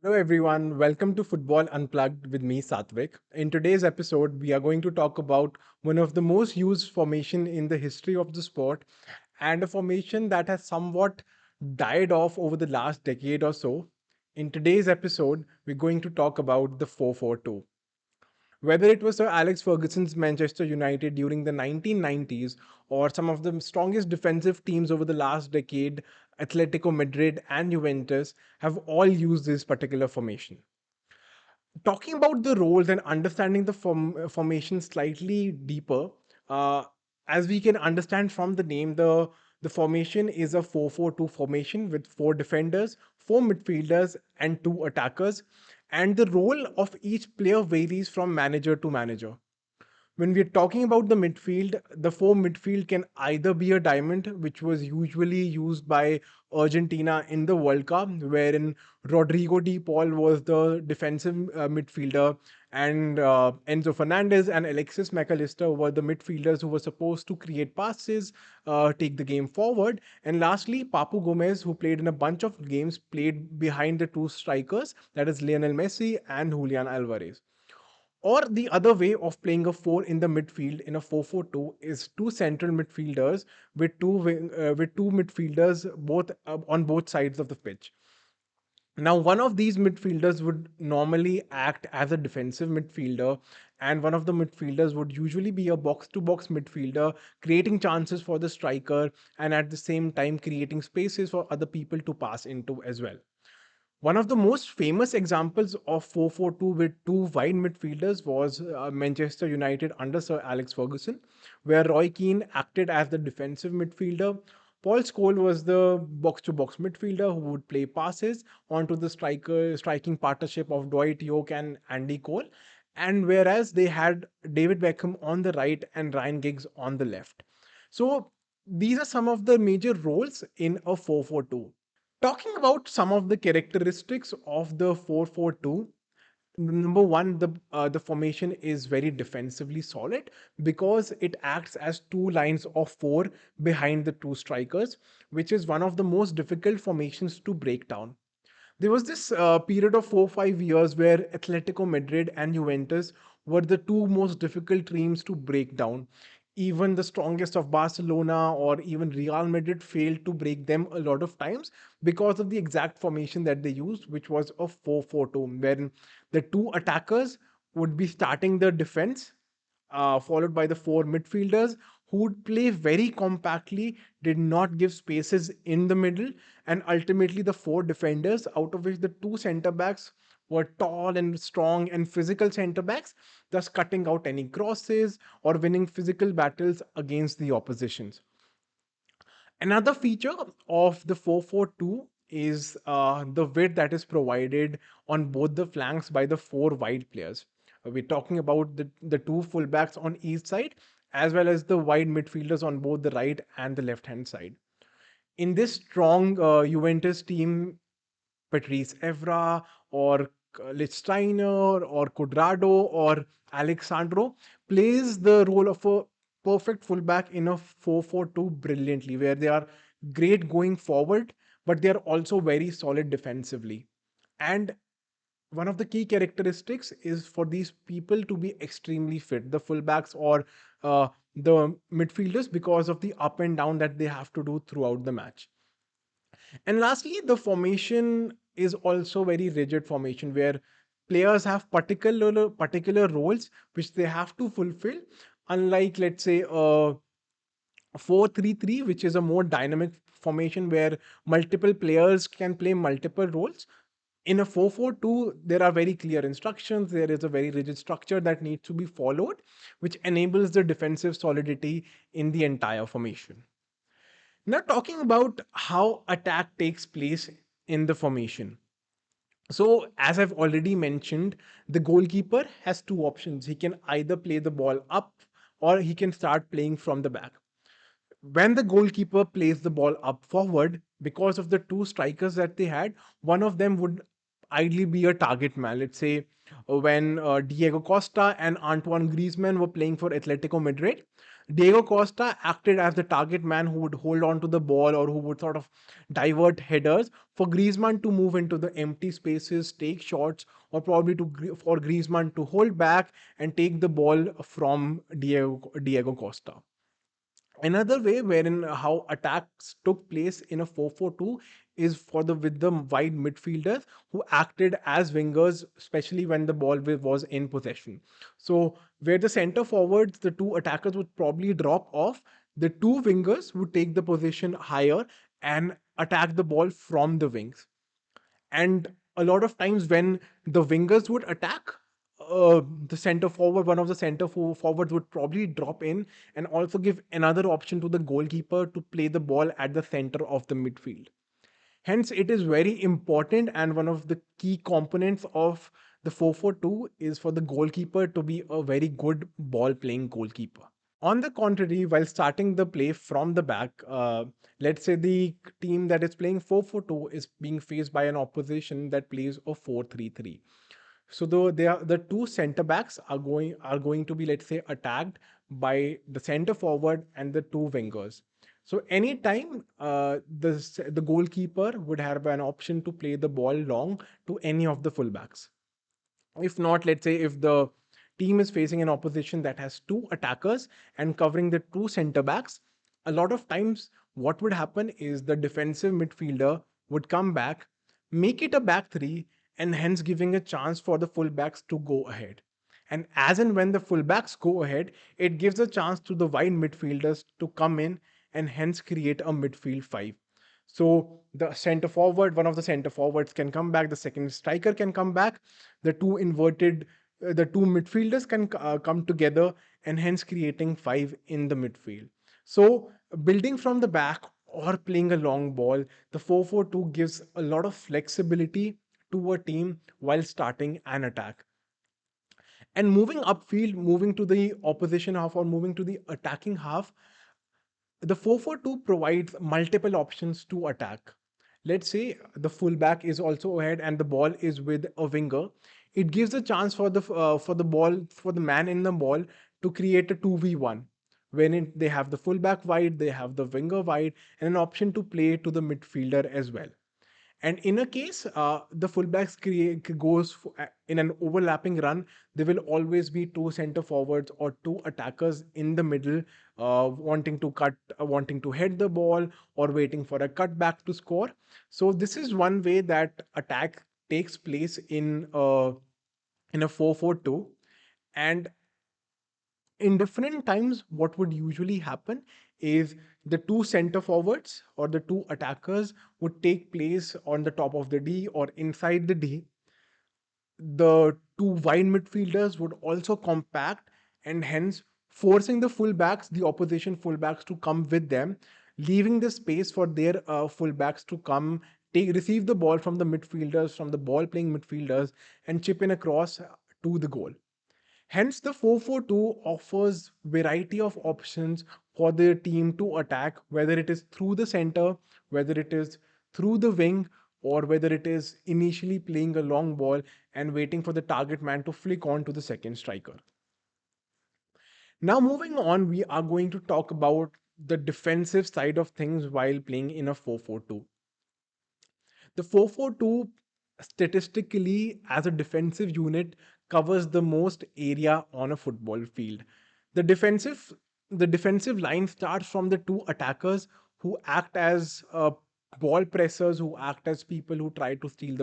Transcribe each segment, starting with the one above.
Hello, everyone. Welcome to Football Unplugged with me, Satvik. In today's episode, we are going to talk about one of the most used formation in the history of the sport and a formation that has somewhat died off over the last decade or so. In today's episode, we're going to talk about the 4-4-2. Whether it was Sir Alex Ferguson's Manchester United during the 1990s or some of the strongest defensive teams over the last decade, Atletico Madrid and Juventus have all used this particular formation. Talking about the roles and understanding the formation slightly deeper, uh, as we can understand from the name, the formation is a 4-4-2 formation with four defenders, four midfielders, and two attackers. And the role of each player varies from manager to manager. When we're talking about the midfield, the four midfield can either be a diamond, which was usually used by Argentina in the World Cup, wherein Rodrigo de Paul was the defensive midfielder, and Enzo Fernandez and Alexis McAllister were the midfielders who were supposed to create passes, take the game forward. And lastly, Papu Gomez, who played in a bunch of games, played behind the two strikers, that is Lionel Messi and Julian Alvarez. Or the other way of playing a four in the midfield in a 4-4-2 is two central midfielders with two midfielders both on both sides of the pitch. Now, one of these midfielders would normally act as a defensive midfielder, and one of the midfielders would usually be a box to box midfielder, creating chances for the striker and at the same time creating spaces for other people to pass into as well. One of the most famous examples of 4-4-2 with two wide midfielders was Manchester United under Sir Alex Ferguson, where Roy Keane acted as the defensive midfielder. Paul Scholes was the box-to-box midfielder who would play passes onto the striking partnership of Dwight York and Andy Cole. And whereas they had David Beckham on the right and Ryan Giggs on the left. So these are some of the major roles in a 4-4-2. Talking about some of the characteristics of the 4-4-2, number one, the formation is very defensively solid because it acts as two lines of four behind the two strikers, which is one of the most difficult formations to break down. There was this period of 4 5 years where Atletico Madrid and Juventus were the two most difficult teams to break down. Even the strongest of Barcelona or even Real Madrid failed to break them a lot of times because of the exact formation that they used, which was a 4-4-2, wherein the two attackers would be starting the defense, followed by the four midfielders who would play very compactly, did not give spaces in the middle, and ultimately the four defenders, out of which the two centre backs were tall and strong and physical centre backs, thus cutting out any crosses or winning physical battles against the oppositions. Another feature of the 4-4-2 is the width that is provided on both the flanks by the four wide players. We're talking about the two fullbacks on each side, as well as the wide midfielders on both the right and the left hand side. In this strong Juventus team, Patrice Evra or Lichtsteiner or Cuadrado or Alexandro plays the role of a perfect fullback in a 4-4-2 brilliantly, where they are great going forward, but they are also very solid defensively. And one of the key characteristics is for these people to be extremely fit, the fullbacks or the midfielders, because of the up and down that they have to do throughout the match. And lastly, the formation is also very rigid formation where players have particular roles which they have to fulfill. Unlike, let's say, 4-3-3, which is a more dynamic formation where multiple players can play multiple roles. In a 4-4-2, there are very clear instructions. There is a very rigid structure that needs to be followed, which enables the defensive solidity in the entire formation. Now, talking about how attack takes place in the formation. So, as I've already mentioned, the goalkeeper has two options. He can either play the ball up or he can start playing from the back. When the goalkeeper plays the ball up forward, because of the two strikers that they had, one of them would ideally be a target man. Let's say when Diego Costa and Antoine Griezmann were playing for Atletico Madrid, Diego Costa acted as the target man who would hold on to the ball or who would sort of divert headers for Griezmann to move into the empty spaces, take shots, or probably for Griezmann to hold back and take the ball from Diego Costa. Another way wherein how attacks took place in a 4-4-2 is for the with the wide midfielders who acted as wingers, especially when the ball was in possession. So where the center forwards, the two attackers would probably drop off, the two wingers would take the position higher and attack the ball from the wings. And a lot of times when the wingers would attack, the center forward, one of the forwards would probably drop in and also give another option to the goalkeeper to play the ball at the center of the midfield. Hence, it is very important, and one of the key components of the 4-4-2 is for the goalkeeper to be a very good ball playing goalkeeper. On the contrary, while starting the play from the back, let's say the team that is playing 4-4-2 is being faced by an opposition that plays a 4-3-3. So though they are the two center backs are going to be, let's say, attacked by the center forward and the two wingers. So anytime the goalkeeper would have an option to play the ball long to any of the fullbacks. If not, let's say if the team is facing an opposition that has two attackers and covering the two center backs, a lot of times what would happen is the defensive midfielder would come back, make it a back three, and hence giving a chance for the fullbacks to go ahead. And as and when the fullbacks go ahead, it gives a chance to the wide midfielders to come in and hence create a midfield five. So the center forward, one of the center forwards can come back, the second striker can come back, the two midfielders can come together and hence creating five in the midfield. So building from the back or playing a long ball, the 4-4-2 gives a lot of flexibility to a team while starting an attack. And moving upfield, moving to the opposition half or moving to the attacking half, the 4-4-2 provides multiple options to attack. Let's say the fullback is also ahead and the ball is with a winger. It gives a chance for the man in the ball to create a 2v1. They have the fullback wide, they have the winger wide, and an option to play to the midfielder as well. And in a case, the fullbacks in an overlapping run, there will always be two center forwards or two attackers in the middle, wanting to head the ball or waiting for a cutback to score. So this is one way that attack takes place in a 4-4-2. And in different times, what would usually happen is the two center forwards or the two attackers would take place on the top of the D or inside the D. The two wide midfielders would also compact and hence forcing the opposition fullbacks to come with them, leaving the space for their fullbacks to come, receive the ball from the midfielders, from the ball playing midfielders, and chip in across to the goal. Hence, the 4-4-2 offers variety of options for the team to attack, whether it is through the center, whether it is through the wing, or whether it is initially playing a long ball and waiting for the target man to flick on to the second striker. Now, moving on, we are going to talk about the defensive side of things while playing in a 4-4-2. The 4-4-2 statistically as a defensive unit covers the most area on a football field. The defensive the defensive line starts from the two attackers who act as ball pressers, who act as people who try to steal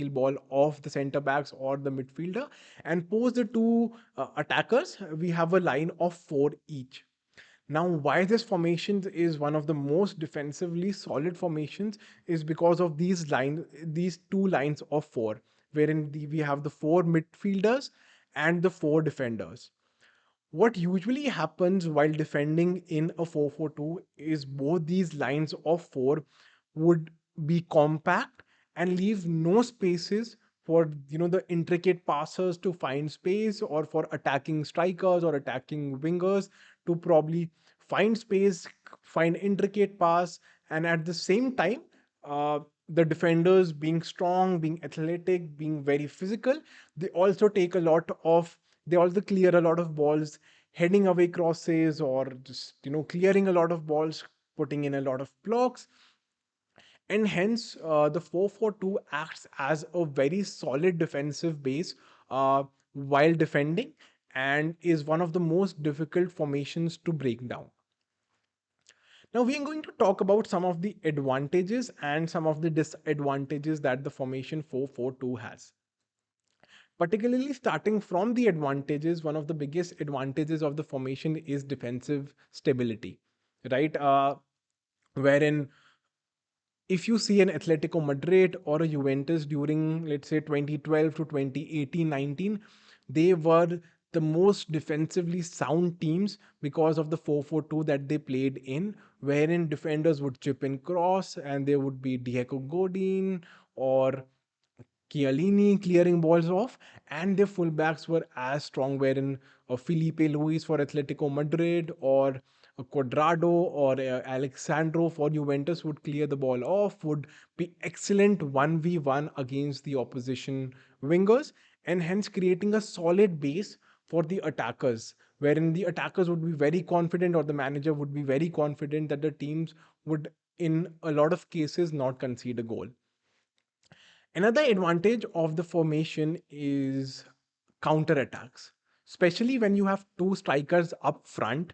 ball off the center backs or the midfielder, and post the two attackers. We have a line of four each. Now, why this formation is one of the most defensively solid formations is because of these two lines of four, wherein we have the four midfielders and the four defenders. What usually happens while defending in a 4-4-2 is both these lines of four would be compact and leave no spaces for the intricate passers to find space or for attacking strikers or attacking wingers to probably find space, find intricate pass, and at the same time, the defenders being strong, being athletic, being very physical, they also take a lot of they also clear a lot of balls, heading away crosses or just clearing a lot of balls, putting in a lot of blocks. And hence the 4-4-2 acts as a very solid defensive base while defending, and is one of the most difficult formations to break down. Now we are going to talk about some of the advantages and some of the disadvantages that the formation 4-4-2 has. Particularly starting from the advantages, one of the biggest advantages of the formation is defensive stability, right? Wherein if you see an Atletico Madrid or a Juventus during, let's say, 2012 to 2018-19, they were the most defensively sound teams because of the 4-4-2 that they played in, wherein defenders would chip in cross and there would be Diego Godin or Chiellini clearing balls off, and their fullbacks were as strong, wherein Felipe Luis for Atletico Madrid or Cuadrado or Alexandro for Juventus would clear the ball off, would be excellent 1v1 against the opposition wingers, and hence creating a solid base for the attackers, wherein the attackers would be very confident, or the manager would be very confident that the teams would, in a lot of cases, not concede a goal. Another advantage of the formation is counter attacks, especially when you have two strikers up front.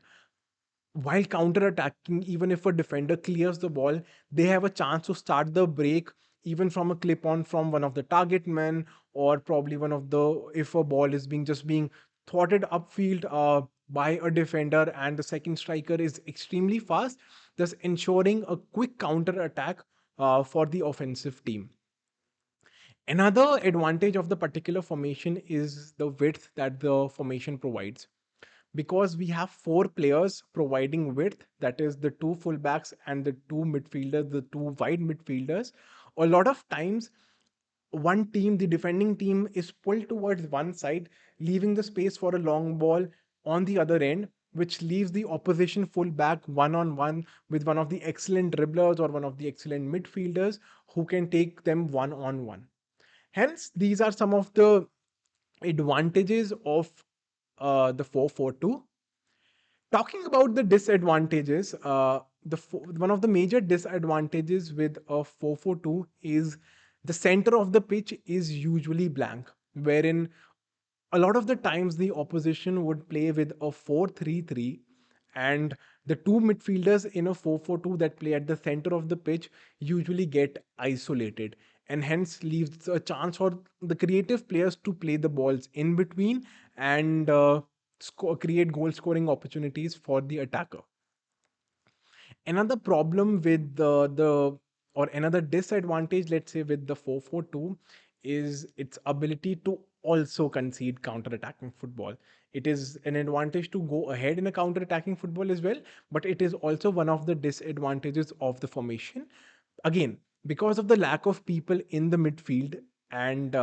While counter attacking, even if a defender clears the ball, they have a chance to start the break even from a clip on from one of the target men, or probably one of the, if a ball is being thwarted upfield by a defender and the second striker is extremely fast, thus ensuring a quick counter attack for the offensive team. Another advantage of the particular formation is the width that the formation provides. Because we have four players providing width, that is the two fullbacks and the two midfielders, the two wide midfielders, a lot of times one team, the defending team, is pulled towards one side, leaving the space for a long ball on the other end, which leaves the opposition fullback one on one with one of the excellent dribblers or one of the excellent midfielders who can take them one on one. Hence, these are some of the advantages of the 4-4-2. Talking about the disadvantages, one of the major disadvantages with a 4-4-2 is the center of the pitch is usually blank, wherein a lot of the times the opposition would play with a 4-3-3, and the two midfielders in a 4-4-2 that play at the center of the pitch usually get isolated, and hence leaves a chance for the creative players to play the balls in between and create goal scoring opportunities for the attacker. Another problem with the or another disadvantage, let's say, with the 4-4-2 is its ability to also concede counter-attacking football. It is an advantage to go ahead in a counter-attacking football as well, but it is also one of the disadvantages of the formation. Again, because of the lack of people in the midfield and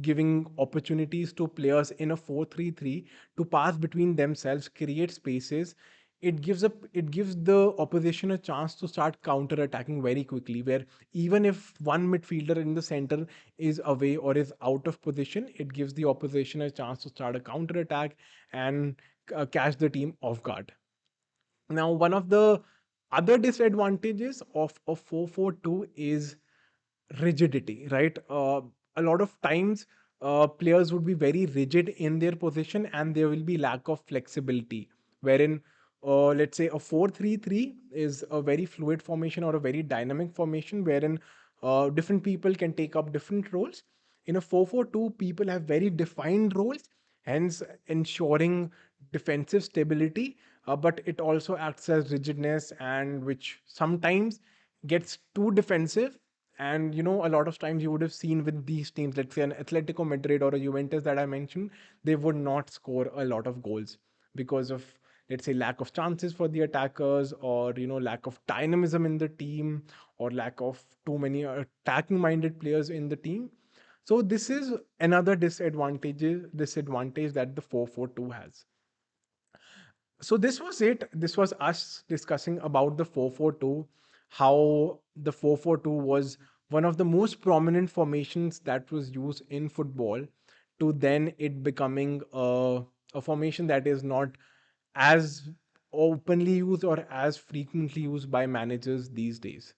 giving opportunities to players in a 4-3-3 to pass between themselves, create spaces, it gives the opposition a chance to start counter attacking very quickly, where even if one midfielder in the center is away or is out of position, it gives the opposition a chance to start a counter attack and catch the team off guard. Now, one of the other disadvantages of a 4-4-2 is rigidity, right? A lot of times, players would be very rigid in their position and there will be lack of flexibility. Wherein, let's say, a 4-3-3 is a very fluid formation or a very dynamic formation, wherein different people can take up different roles. In a 4-4-2, people have very defined roles, hence ensuring defensive stability, but it also acts as rigidness, and which sometimes gets too defensive. And a lot of times you would have seen with these teams, let's say an Atletico Madrid or a Juventus that I mentioned, they would not score a lot of goals because of, let's say, lack of chances for the attackers, or lack of dynamism in the team, or lack of too many attacking minded players in the team. So this is another disadvantage that the 4-4-2 has. So this was it. This was us discussing about the 4-4-2, how the 4-4-2 was one of the most prominent formations that was used in football, to then it becoming a formation that is not as openly used or as frequently used by managers these days.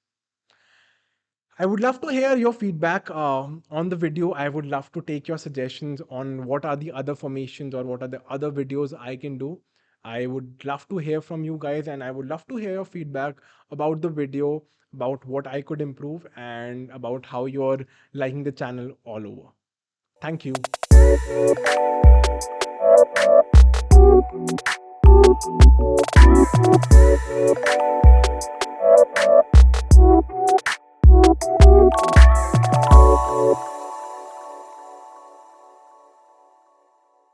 I would love to hear your feedback on the video. I would love to take your suggestions on what are the other formations or what are the other videos I can do. I would love to hear from you guys, and I would love to hear your feedback about the video, about what I could improve, and about how you're liking the channel all over. Thank you.